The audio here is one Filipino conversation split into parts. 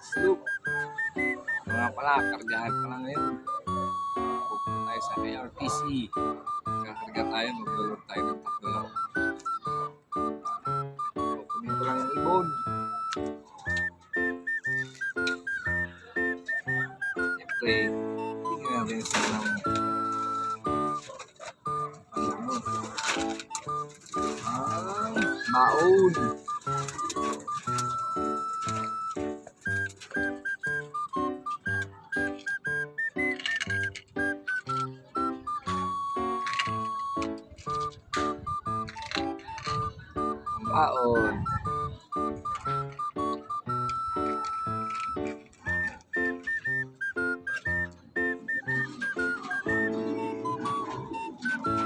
sloop. Mga pala, kargahan pa lang ngayon. Pupunta tayo sa KRTC. Kakarga tayo, maglulog tayo ng tatlo lang. Kukunin ko lang yung ibon. Siyempre, tingnan natin sila ng baon. Baon.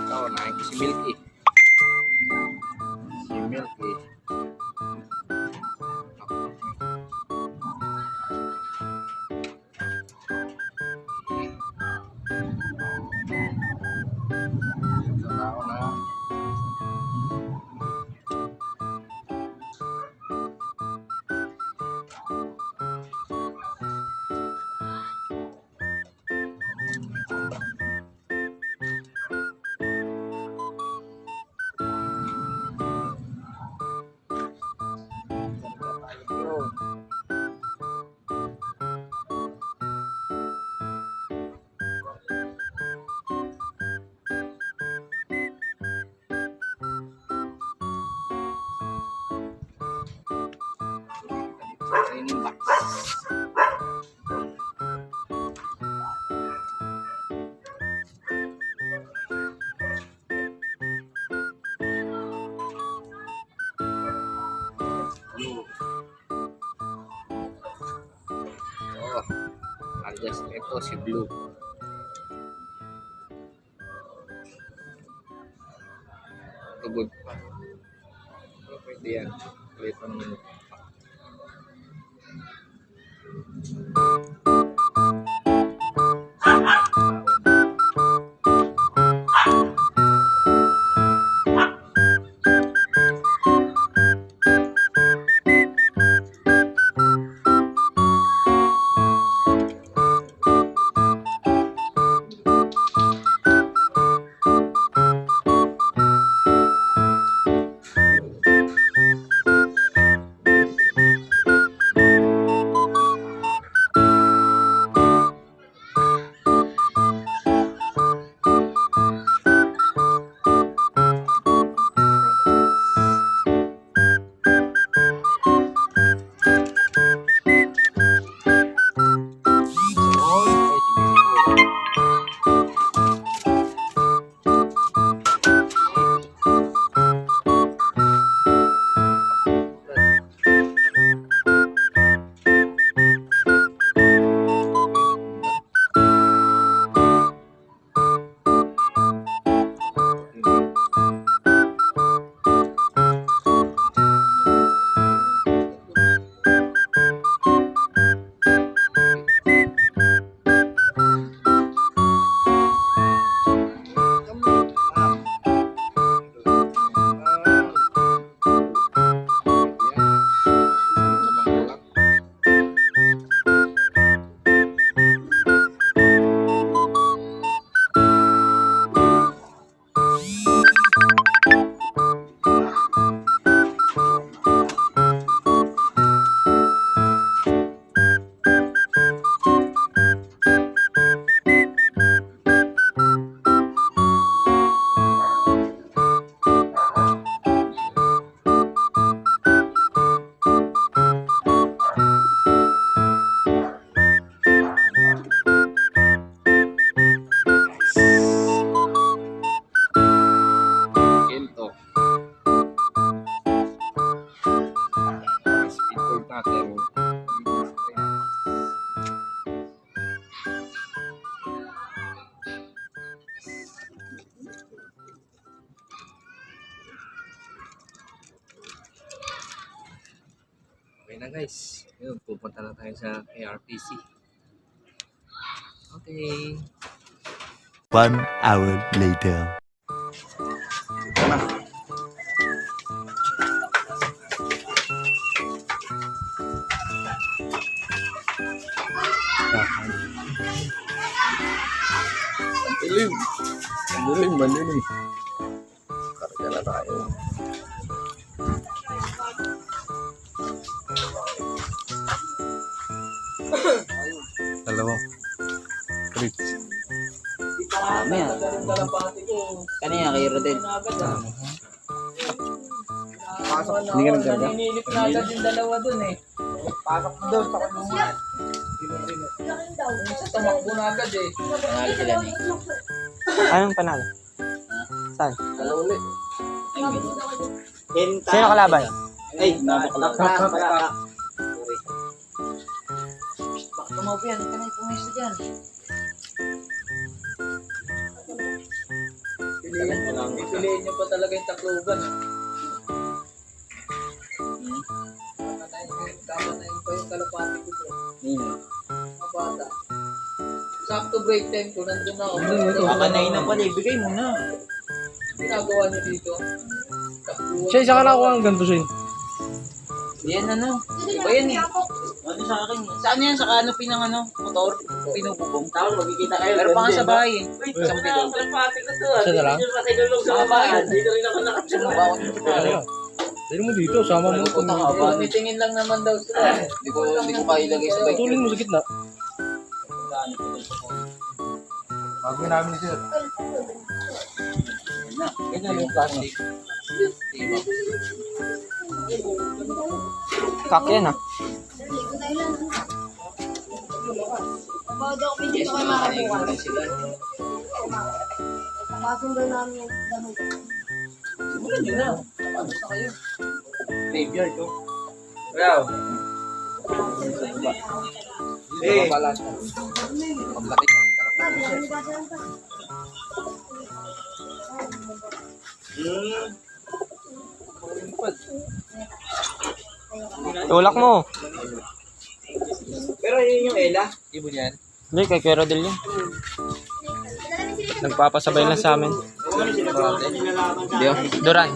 Ito, nahin ko si Milky. Si Milky. Ito tao na. Training box. Oh, alias ito si Blue. Tugod pa. Pwede yan. Kulit pa naman ito. Natin. Okay na guys. Yun, pupunta na tayo sa KRTC. Okay. 1 hour later. Ito na. Dilim. Dilim, dilim. Karga na tayo. Dalawa. Rich. Ano yan? Kanina kay Rodel. Hindi ka nagkarga? Naninilip na agad yung dalawa dun eh. Pasok mo doon sa kulungan. Isa tumakbo na agad eh. Panalo sila ni. Anong panalo? Saan? Uli. Sino kalaban? Ay, napakalaban. Bakit tumabi yan? Ika na yung pumisa dyan. Piliin nyo pa talaga yung takluban. Kamatayin pa yung kalapati ko bro. Mga bata. Sakto break time ko, nandun na ako. Kakanayin na pala, ibigay mo na. Ginagawa niyo dito. Takluban. Siya, isa ka nakuha ng ganito siya. Yan ano. Iba yan eh. Ano sa akin? Saan yan? Sa canopy ng ano? Motor? Pinububong. Tawag, magkikita kayo. Pero pa nga sa bahay eh. Isang bilog. Isa na lang? Sa bahay. Dito rin ako nakapagsabaw. Dali mo dito, sama mo. Puta ka ba? Tumitingin lang naman daw sila. Hindi ko pa ilagay sa bike. Tulin mo sa gitna. Bago namin sir. Ganyan yung plastic. Kak yan ah. Bago ako dito kayo makabukas. Sila. Kasundo namin yung damo. Simulan nyo na. Tapos na kayo. Graveyard ko. Wow. Eh. Paglaki. Tulak mo. Pero yun yung Ella. Ibon yan. Hindi, kay Kuya Rodel yun. Nagpapasabay lang sa amin. Duran.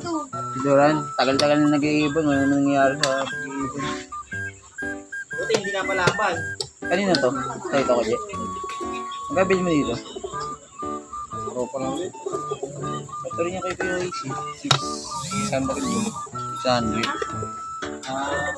Duran, tagal-tagal na nag-iibon. Wala na nangyayari sa pag-iibon. Buti hindi na palaban. Kanina to? Ito ko, Jay. Magkabil mo dito? Tropa lang din. Ito rin yung kay Kuya AC. 600 yun. 600. Ah,